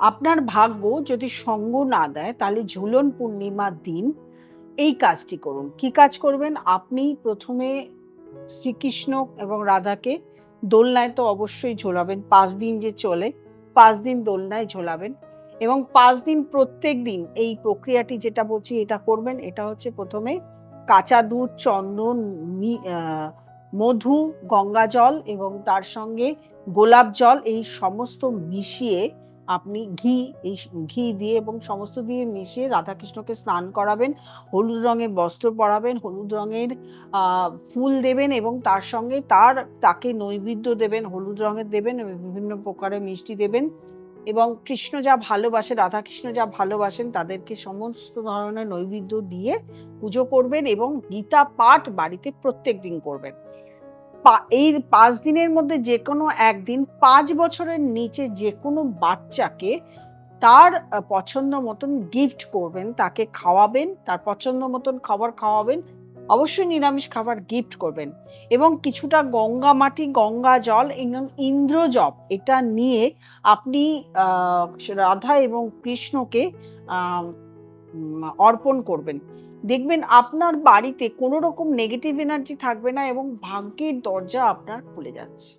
আপনার ভাগ্য যদি সঙ্গ না দেয় তাহলে ঝুলন পূর্ণিমার দিন এই কাজটি করুন। কি কাজ করবেন? আপনি প্রথমে শ্রীকৃষ্ণ এবং রাধাকে দোলনায় তো অবশ্যই ঝোলাবেন। ৫ দিন যে চলে, ৫ দিন দোলনায় ঝোলাবেন এবং ৫ দিন প্রত্যেক দিন এই প্রক্রিয়াটি যেটা বলছি এটা করবেন। এটা হচ্ছে প্রথমে কাঁচা দুধ, চন্দন, মধু, গঙ্গা জল এবং তার সঙ্গে গোলাপ জল এই সমস্ত মিশিয়ে আপনি ঘি দিয়ে এবং সমস্ত দিয়ে মিশিয়ে রাধাকৃষ্ণকে স্নান করাবেন, হলুদ রঙের বস্ত্র পরাবেন, হলুদ রঙের ফুল দেবেন এবং তার সঙ্গে তাকে নৈবেদ্য দেবেন, হলুদ রঙের দেবেন এবং বিভিন্ন প্রকারের মিষ্টি দেবেন এবং কৃষ্ণ যা ভালোবাসে, রাধাকৃষ্ণ যা ভালোবাসেন তাদেরকে সমস্ত ধরনের নৈবেদ্য দিয়ে পুজো করবেন এবং গীতা পাঠ বাড়িতে প্রত্যেক দিন করবেন। এই ৫ দিনের মধ্যে যেকোনো একদিন ৫ বছরের নিচে যেকোনো বাচ্চাকে তার পছন্দ মতন গিফট করবেন, তাকে খাওয়াবেন, তার পছন্দ মতন খাবার খাওয়াবেন। অবশ্যই নিরামিষ খাবার গিফট করবেন এবং কিছুটা গঙ্গা মাটি, গঙ্গা জল এবং ইন্দ্রজব এটা নিয়ে আপনি আ রাধা এবং কৃষ্ণকে আ অর্পণ করবেন। দেখবেন আপনার বাড়িতে কোনো রকম নেগেটিভ এনার্জি থাকবে না এবং ভাগ্যের দরজা আপনার খুলে যাচ্ছে।